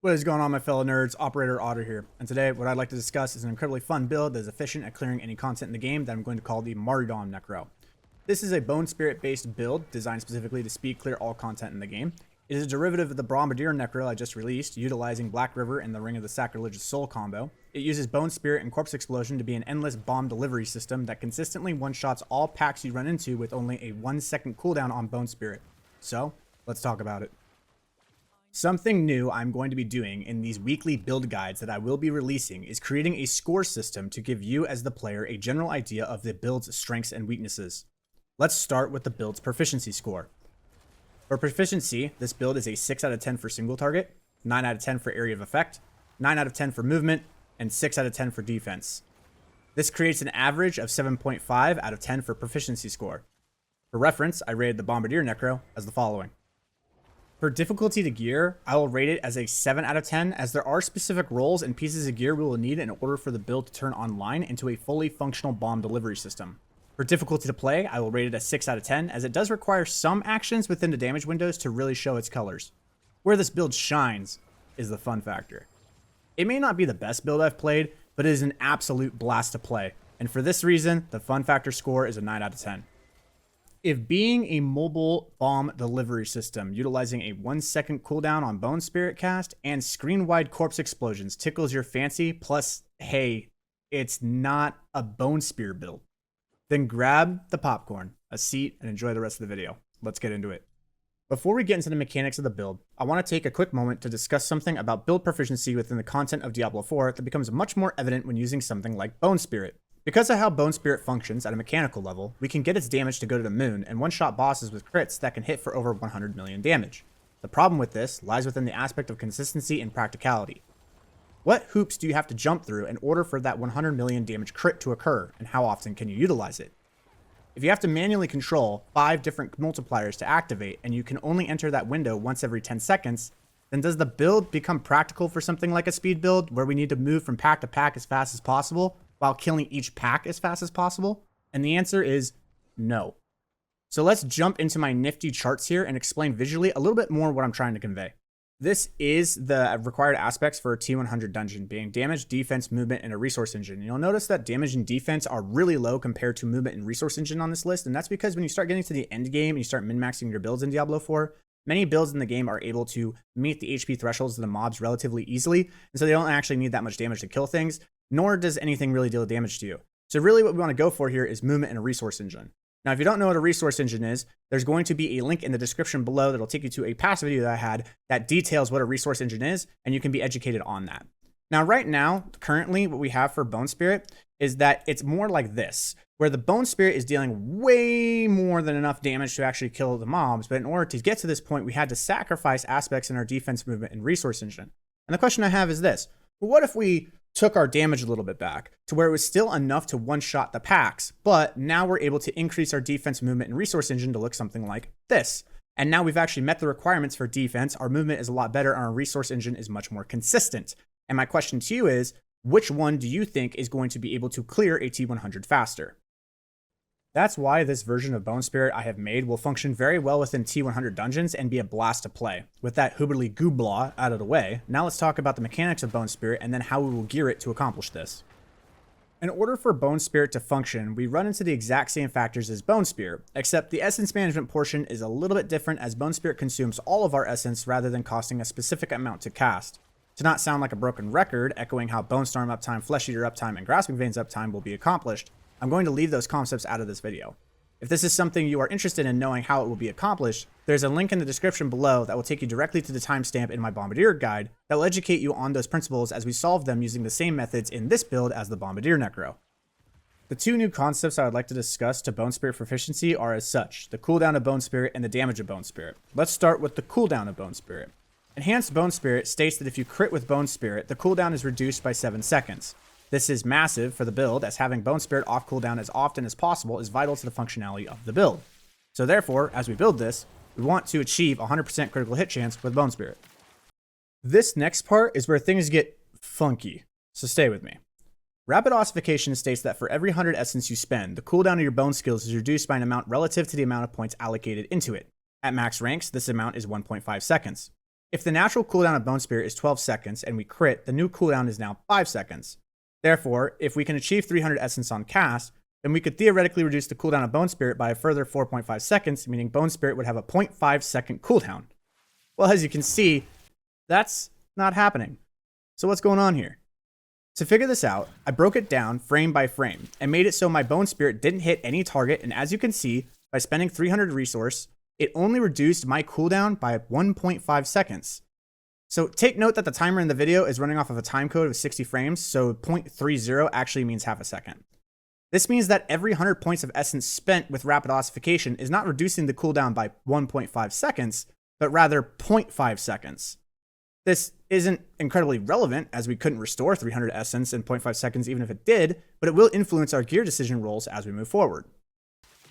What is going on, my fellow nerds? OperatorOtter here, and today what I'd like to discuss is an incredibly fun build that is efficient at clearing any content in the game that I'm going to call the Martyrdom Necro. This is a Bone Spirit based build designed specifically to speed clear all content in the game. It is a derivative of the Martyrdom Necro I just released, utilizing Black River and the Ring of the Sacrilegious Soul Combo. It uses Bone Spirit and Corpse Explosion to be an endless bomb delivery system that consistently one-shots all packs you run into with only a 1-second cooldown on Bone Spirit. So, let's talk about it. Something new I'm going to be doing in these weekly build guides that I will be releasing is creating a score system to give you as the player a general idea of the build's strengths and weaknesses. Let's start with the build's proficiency score. For proficiency, this build is a 6 out of 10 for single target, 9 out of 10 for area of effect, 9 out of 10 for movement, and 6 out of 10 for defense. This creates an average of 7.5 out of 10 for proficiency score. For reference, I rated the Martyrdom Necro as the following. For difficulty to gear, I will rate it as a 7 out of 10, as there are specific roles and pieces of gear we will need in order for the build to turn online into a fully functional bomb delivery system. For difficulty to play, I will rate it a 6 out of 10, as it does require some actions within the damage windows to really show its colors. Where this build shines is the fun factor. It may not be the best build I've played, but it is an absolute blast to play, and for this reason, the fun factor score is a 9 out of 10. If being a mobile bomb delivery system utilizing a 1-second cooldown on Bone Spirit cast and screen-wide corpse explosions tickles your fancy, plus, hey, it's not a Bone Spear build, then grab the popcorn, a seat, and enjoy the rest of the video. Let's get into it. Before we get into the mechanics of the build, I want to take a quick moment to discuss something about build proficiency within the content of Diablo 4 that becomes much more evident when using something like Bone Spirit. Because of how Bone Spirit functions at a mechanical level, we can get its damage to go to the moon and one-shot bosses with crits that can hit for over 100 million damage. The problem with this lies within the aspect of consistency and practicality. What hoops do you have to jump through in order for that 100 million damage crit to occur, and how often can you utilize it? If you have to manually control 5 different multipliers to activate and you can only enter that window once every 10 seconds, then does the build become practical for something like a speed build where we need to move from pack to pack as fast as possible while killing each pack as fast as possible? And the answer is no. So let's jump into my nifty charts here and explain visually a little bit more what I'm trying to convey. This is the required aspects for a T100 dungeon, being damage, defense, movement, and a resource engine. You'll notice that damage and defense are really low compared to movement and resource engine on this list, and that's because when you start getting to the end game and you start min-maxing your builds in Diablo 4, many builds in the game are able to meet the HP thresholds of the mobs relatively easily, and so they don't actually need that much damage to kill things, nor does anything really deal damage to you. So really what we want to go for here is movement and a resource engine. Now, if you don't know what a resource engine is, there's going to be a link in the description below that'll take you to a past video that I had that details what a resource engine is, and you can be educated on that. Now, right now, currently, what we have for Bone Spirit is that it's more like this, where the Bone Spirit is dealing way more than enough damage to actually kill the mobs, but in order to get to this point, we had to sacrifice aspects in our defense, movement, and resource engine. And the question I have is this: well, what if we took our damage a little bit back to where it was still enough to one-shot the packs, but now we're able to increase our defense, movement, and resource engine to look something like this? And now we've actually met the requirements for defense, our movement is a lot better, and our resource engine is much more consistent. And my question to you is, which one do you think is going to be able to clear a T100 faster? That's why this version of Bone Spirit I have made will function very well within T100 dungeons and be a blast to play. With that hoobly gooblah out of the way, now let's talk about the mechanics of Bone Spirit and then how we will gear it to accomplish this. In order for Bone Spirit to function, we run into the exact same factors as Bone Spear, except the essence management portion is a little bit different, as Bone Spirit consumes all of our essence rather than costing a specific amount to cast. To not sound like a broken record, echoing how Bone Storm uptime, Flesh Eater uptime, and Grasping Veins uptime will be accomplished, I'm going to leave those concepts out of this video. If this is something you are interested in knowing how it will be accomplished, there's a link in the description below that will take you directly to the timestamp in my Bombardier guide that will educate you on those principles as we solve them using the same methods in this build as the Bombardier Necro. The 2 new concepts I would like to discuss to Bone Spirit proficiency are as such: the cooldown of Bone Spirit and the damage of Bone Spirit. Let's start with the cooldown of Bone Spirit. Enhanced Bone Spirit states that if you crit with Bone Spirit, the cooldown is reduced by 7 seconds. This is massive for the build, as having Bone Spirit off cooldown as often as possible is vital to the functionality of the build. So therefore, as we build this, we want to achieve 100% critical hit chance with Bone Spirit. This next part is where things get funky, so stay with me. Rapid Ossification states that for every 100 essence you spend, the cooldown of your bone skills is reduced by an amount relative to the amount of points allocated into it. At max ranks, this amount is 1.5 seconds. If the natural cooldown of Bone Spirit is 12 seconds and we crit, the new cooldown is now 5 seconds. Therefore, if we can achieve 300 essence on cast, then we could theoretically reduce the cooldown of Bone Spirit by a further 4.5 seconds, meaning Bone Spirit would have a 0.5 second cooldown. Well, as you can see, that's not happening. So what's going on here? To figure this out, I broke it down frame by frame and made it so my Bone Spirit didn't hit any target, and as you can see, by spending 300 resource, it only reduced my cooldown by 1.5 seconds. So take note that the timer in the video is running off of a time code of 60 frames, so 0.30 actually means half a second. This means that every 100 points of essence spent with rapid ossification is not reducing the cooldown by 1.5 seconds, but rather 0.5 seconds. This isn't incredibly relevant, as we couldn't restore 300 essence in 0.5 seconds even if it did, but it will influence our gear decision rolls as we move forward.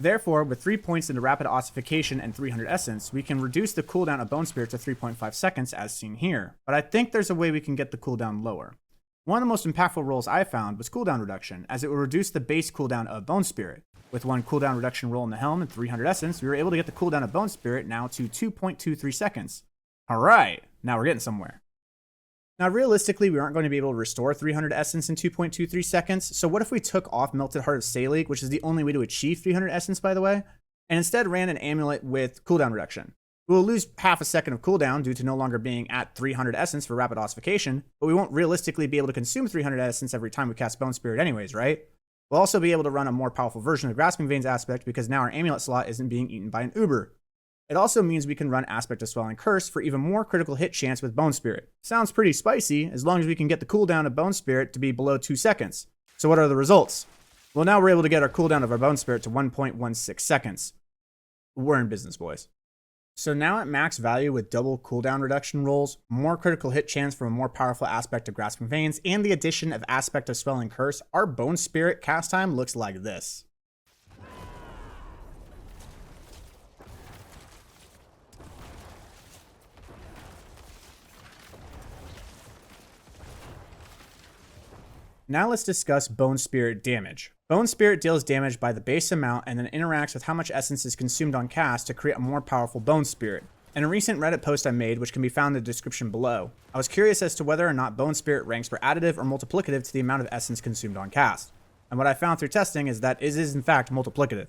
Therefore, with 3 points into rapid ossification and 300 essence, we can reduce the cooldown of Bone Spirit to 3.5 seconds as seen here, but I think there's a way we can get the cooldown lower. One of the most impactful rolls I found was cooldown reduction, as it will reduce the base cooldown of Bone Spirit. With one cooldown reduction roll in the helm and 300 essence, we were able to get the cooldown of Bone Spirit now to 2.23 seconds. Alright, now we're getting somewhere. Now realistically, we aren't going to be able to restore 300 essence in 2.23 seconds, so what if we took off Melted Heart of Salig, which is the only way to achieve 300 essence by the way, and instead ran an amulet with cooldown reduction? We will lose half a second of cooldown due to no longer being at 300 essence for rapid ossification, but we won't realistically be able to consume 300 essence every time we cast Bone Spirit anyways, right? We'll also be able to run a more powerful version of the Grasping Veins aspect because now our amulet slot isn't being eaten by an Uber. It also means we can run Aspect of Swelling Curse for even more critical hit chance with Bone Spirit. Sounds pretty spicy, as long as we can get the cooldown of Bone Spirit to be below 2 seconds. So what are the results? Well, now we're able to get our cooldown of our Bone Spirit to 1.16 seconds. We're in business, boys. So now at max value with double cooldown reduction rolls, more critical hit chance from a more powerful Aspect of Grasping Veins, and the addition of Aspect of Swelling Curse, our Bone Spirit cast time looks like this. Now let's discuss Bone Spirit damage. Bone Spirit deals damage by the base amount and then interacts with how much essence is consumed on cast to create a more powerful Bone Spirit. In a recent Reddit post I made, which can be found in the description below, I was curious as to whether or not Bone Spirit ranks for additive or multiplicative to the amount of essence consumed on cast. And what I found through testing is that it is in fact multiplicative,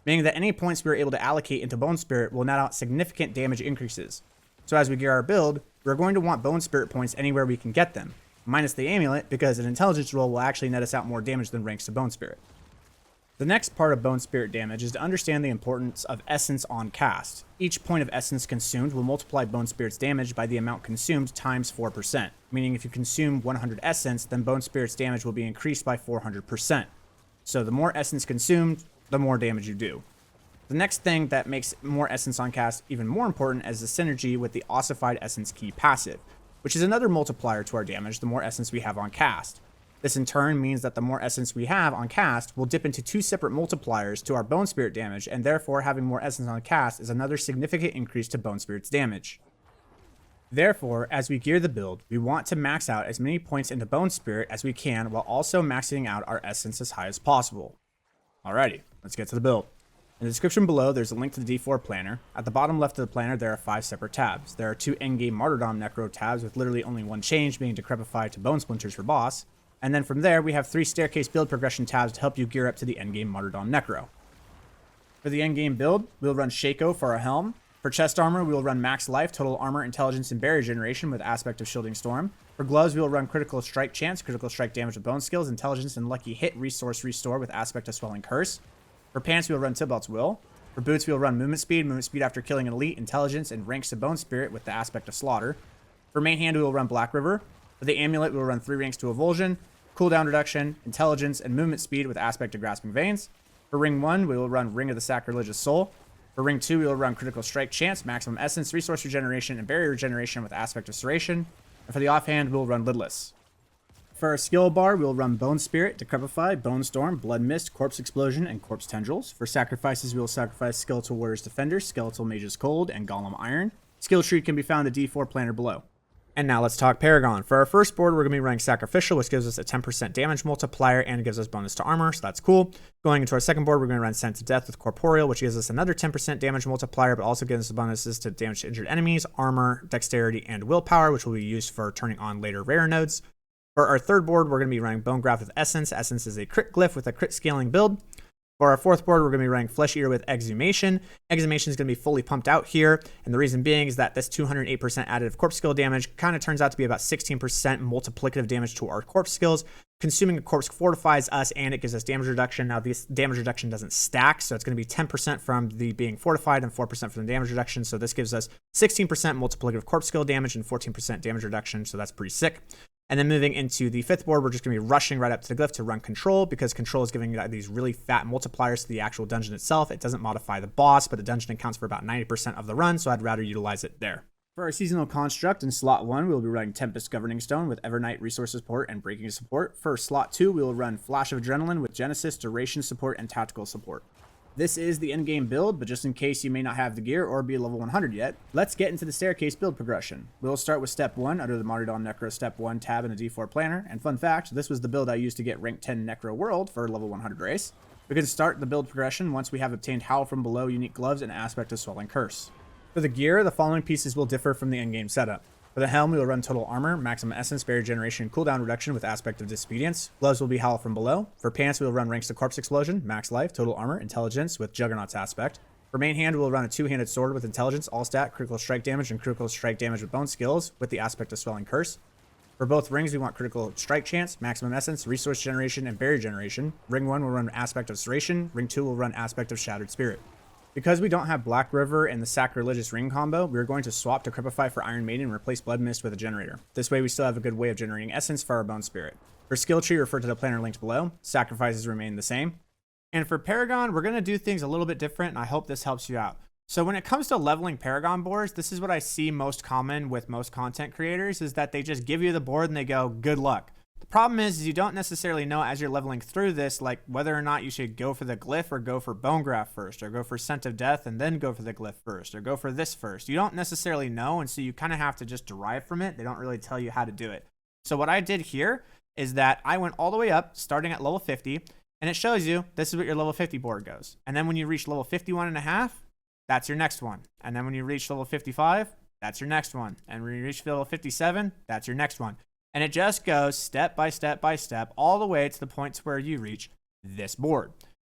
meaning that any points we are able to allocate into Bone Spirit will net out significant damage increases. So as we gear our build, we're going to want Bone Spirit points anywhere we can get them, minus the amulet, because an intelligence roll will actually net us out more damage than ranks to Bone Spirit. The next part of Bone Spirit damage is to understand the importance of essence on cast. Each point of essence consumed will multiply Bone Spirit's damage by the amount consumed times 4%, meaning if you consume 100 essence, then Bone Spirit's damage will be increased by 400%. So the more essence consumed, the more damage you do. The next thing that makes more essence on cast even more important is the synergy with the Ossified Essence Key passive, which is another multiplier to our damage the more essence we have on cast. This in turn means that the more essence we have on cast will dip into two separate multipliers to our Bone Spirit damage, and therefore having more essence on cast is another significant increase to Bone Spirit's damage. Therefore, as we gear the build, we want to max out as many points into Bone Spirit as we can while also maxing out our essence as high as possible. Alrighty, let's get to the build. In the description below, there's a link to the D4 planner. At the bottom left of the planner, there are 5 separate tabs. There are 2 Endgame Martyrdom Necro tabs with literally only one change, being Decrepify to Bone Splinters for boss. And then from there, we have 3 staircase build progression tabs to help you gear up to the Endgame Martyrdom Necro. For the Endgame build, we'll run Shaco for our helm. For chest armor, we will run Max Life, Total Armor, Intelligence, and Barrier Generation with Aspect of Shielding Storm. For gloves, we will run Critical Strike Chance, Critical Strike Damage with Bone Skills, Intelligence, and Lucky Hit Resource Restore with Aspect of Swelling Curse. For pants, we will run Tibelt's Will. For boots, we will run Movement Speed after killing an elite, Intelligence, and ranks to Bone Spirit with the Aspect of Slaughter. For main hand, we will run Black River. For the amulet, we will run 3 ranks to Avulsion, Cooldown Reduction, Intelligence, and Movement Speed with Aspect of Grasping Veins. For ring 1, we will run Ring of the Sacrilegious Soul. For ring 2, we will run Critical Strike Chance, Maximum Essence, Resource Regeneration, and Barrier Regeneration with Aspect of Serration. And for the offhand, we will run Lidless. For our skill bar, we will run Bone Spirit, Decrepify, Bone Storm, Blood Mist, Corpse Explosion, and Corpse Tendrils. For sacrifices, we will sacrifice Skeletal Warrior's Defender, Skeletal Mage's Cold, and Golem Iron. Skill tree can be found in the D4 planner below. And now let's talk Paragon. For our first board, we're going to be running Sacrificial, which gives us a 10% damage multiplier and gives us bonus to armor, so that's cool. Going into our second board, we're going to run Sent to Death with Corporeal, which gives us another 10% damage multiplier, but also gives us bonuses to damage to injured enemies, armor, dexterity, and willpower, which will be used for turning on later rare nodes. For our third board, we're going to be running Bone Graft with Essence. Essence is a crit glyph with a crit scaling build. For our fourth board, we're going to be running Flesh Eater with Exhumation. Exhumation is going to be fully pumped out here, and the reason being is that this 208% additive corpse skill damage kind of turns out to be about 16% multiplicative damage to our corpse skills. Consuming a corpse fortifies us, and it gives us damage reduction. Now, this damage reduction doesn't stack, so it's going to be 10% from the being fortified and 4% from the damage reduction, so this gives us 16% multiplicative corpse skill damage and 14% damage reduction, so that's pretty sick. And then moving into the fifth board, we're just going to be rushing right up to the glyph to run Control, because Control is giving these really fat multipliers to the actual dungeon itself. It doesn't modify the boss, but the dungeon accounts for about 90% of the run, so I'd rather utilize it there. For our seasonal construct in slot 1, we will be running Tempest Governing Stone with Evernight Resource Support and Breaking Support. For slot 2, we will run Flash of Adrenaline with Genesis, Duration Support, and Tactical Support. This is the endgame build, but just in case you may not have the gear or be level 100 yet, let's get into the staircase build progression. We'll start with step 1 under the Martyrdom Necro step 1 tab in the D4 planner, and fun fact, this was the build I used to get rank 10 Necro World for level 100 race. We can start the build progression once we have obtained Howl from Below unique gloves and Aspect of Swelling Curse. For the gear, the following pieces will differ from the endgame setup. For the helm, we will run Total Armor, Maximum Essence, Barrier Generation, and Cooldown Reduction with Aspect of Disobedience. Gloves will be Howl from Below. For pants, we will run Ranks to Corpse Explosion, Max Life, Total Armor, Intelligence with Juggernaut's Aspect. For main hand, we will run a two-handed sword with Intelligence, All Stat, Critical Strike Damage, and Critical Strike Damage with Bone Skills with the Aspect of Swelling Curse. For both rings, we want Critical Strike Chance, Maximum Essence, Resource Generation, and Barrier Generation. Ring 1 will run Aspect of Serration. Ring 2 will run Aspect of Shattered Spirit. Because we don't have Black River and the Sacrilegious Ring combo, we are going to swap to Cripify for Iron Maiden and replace Blood Mist with a generator. This way we still have a good way of generating essence for our Bone Spirit. For skill tree, refer to the planner linked below. Sacrifices remain the same. And for Paragon, we're going to do things a little bit different, and I hope this helps you out. So when it comes to leveling Paragon boards, this is what I see most common with most content creators, is that they just give you the board and they go, good luck. The problem is you don't necessarily know as you're leveling through this, like whether or not you should go for the glyph or go for Bone Graft first, or go for Scent of Death and then go for the glyph first, or go for this first. You don't necessarily know, and so you kind of have to just derive from it. They don't really tell you how to do it. So what I did here is that I went all the way up, starting at level 50, and it shows you this is what your level 50 board goes. And then when you reach level 51.5, that's your next one. And then when you reach level 55, that's your next one. And when you reach level 57, that's your next one. And it just goes step by step by step all the way to the point to where you reach this board.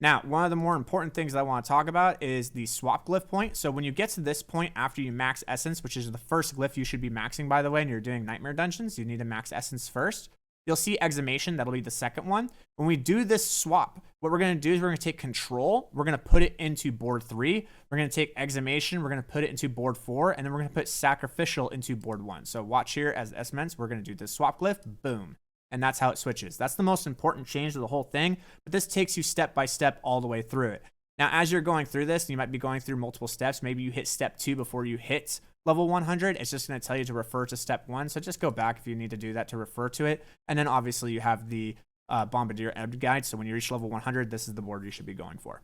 Now, one of the more important things that I want to talk about is the swap glyph point. So when you get to this point after you max essence, which is the first glyph you should be maxing, by the way, and you're doing nightmare dungeons, you need to max essence first. You'll see Exhumation, that'll be the second one. When we do this swap, what we're going to do is we're going to take Control, we're going to put it into board 3, we're going to take Exhumation, we're going to put it into board 4, and then we're going to put Sacrificial into board 1. So watch here as S-Ments, we're going to do this swap glyph, boom. And that's how it switches. That's the most important change to the whole thing, but this takes you step by step all the way through it. Now, as you're going through this, you might be going through multiple steps. Maybe you hit step 2 before you hit level 100. It's just going to tell you to refer to step 1. So just go back if you need to do that to refer to it. And then obviously you have the Bombardier Ebb Guide. So when you reach level 100, this is the board you should be going for.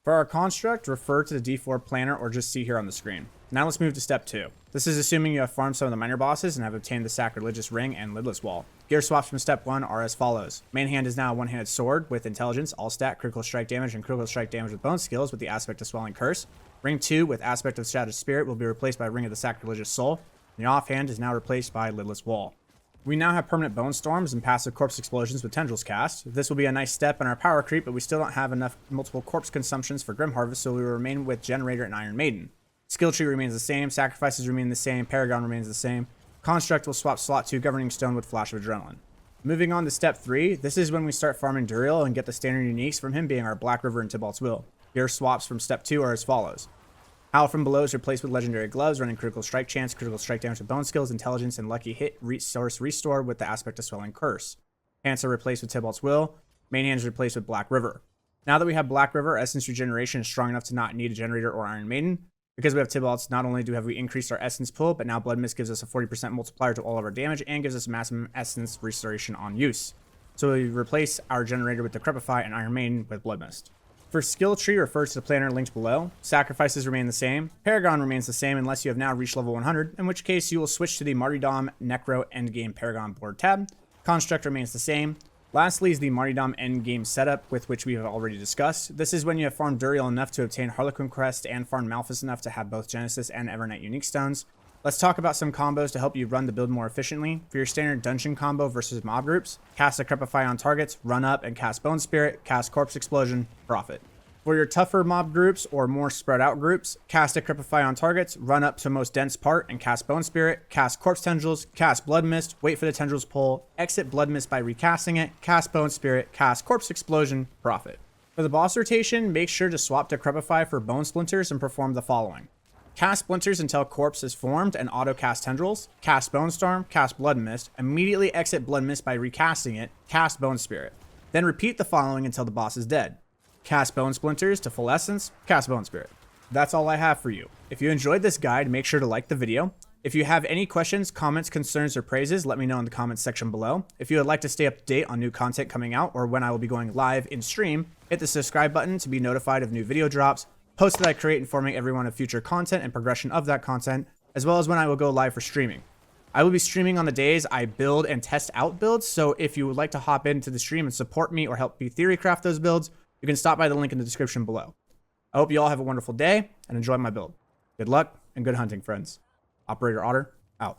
For our construct, refer to the D4 planner or just see here on the screen. Now let's move to step 2. This is assuming you have farmed some of the minor bosses and have obtained the Sacrilegious Ring and Lidless Wall. Gear swaps from step 1 are as follows. Main hand is now a one-handed sword with Intelligence, All Stat, Critical Strike Damage, and Critical Strike Damage with Bone Skills with the Aspect of Swelling Curse. Ring 2 with Aspect of Shattered Spirit will be replaced by Ring of the Sacrilegious Soul. The offhand is now replaced by Lidless Wall. We now have permanent Bone Storms and passive Corpse Explosions with Tendrils cast. This will be a nice step in our power creep, but we still don't have enough multiple corpse consumptions for Grim Harvest, so we will remain with Generator and Iron Maiden. Skill tree remains the same, Sacrifices remain the same, Paragon remains the same. Construct will swap slot 2 Governing Stone with Flash of Adrenaline. Moving on to step 3, this is when we start farming Duriel and get the standard uniques from him being our Black River and Tybalt's Will. Gear swaps from step 2 are as follows. Howl from Below is replaced with Legendary Gloves, running Critical Strike Chance, Critical Strike Damage with Bone Skills, Intelligence, and Lucky Hit Resource Restore with the Aspect of Swelling Curse. Pants are replaced with Tybalt's Will. Main hand is replaced with Black River. Now that we have Black River, Essence Regeneration is strong enough to not need a Generator or Iron Maiden. Because we have Tybalt's, not only have we increased our Essence pool, but now Blood Mist gives us a 40% multiplier to all of our damage and gives us maximum Essence Restoration on use. So we replace our Generator with the Crepify and Iron Maiden with Blood Mist. For skill tree refers to the planner linked below. Sacrifices remain the same. Paragon remains the same unless you have now reached level 100, in which case you will switch to the Martyrdom Necro Endgame Paragon board tab. Construct remains the same. Lastly is the Martyrdom Endgame setup, with which we have already discussed. This is when you have farmed Duriel enough to obtain Harlequin Crest and farmed Malphus enough to have both Genesis and Evernight unique stones. Let's talk about some combos to help you run the build more efficiently. For your standard dungeon combo versus mob groups, cast Decrepify on targets, run up and cast Bone Spirit, cast Corpse Explosion, profit. For your tougher mob groups or more spread out groups, cast Decrepify on targets, run up to most dense part and cast Bone Spirit, cast Corpse Tendrils, cast Blood Mist, wait for the Tendrils pull, exit Blood Mist by recasting it, cast Bone Spirit, cast Corpse Explosion, profit. For the boss rotation, make sure to swap Decrepify for Bone Splinters and perform the following. Cast Splinters until Corpse is formed and auto-cast Tendrils. Cast Bone Storm, cast Blood Mist. Immediately exit Blood Mist by recasting it. Cast Bone Spirit. Then repeat the following until the boss is dead. Cast Bone Splinters to full essence. Cast Bone Spirit. That's all I have for you. If you enjoyed this guide, make sure to like the video. If you have any questions, comments, concerns, or praises, let me know in the comments section below. If you would like to stay up to date on new content coming out or when I will be going live in stream, hit the subscribe button to be notified of new video drops, posts that I create informing everyone of future content and progression of that content, as well as when I will go live for streaming. I will be streaming on the days I build and test out builds, so if you would like to hop into the stream and support me or help me theorycraft those builds, you can stop by the link in the description below. I hope you all have a wonderful day and enjoy my build. Good luck and good hunting, friends. OperatorOtter, out.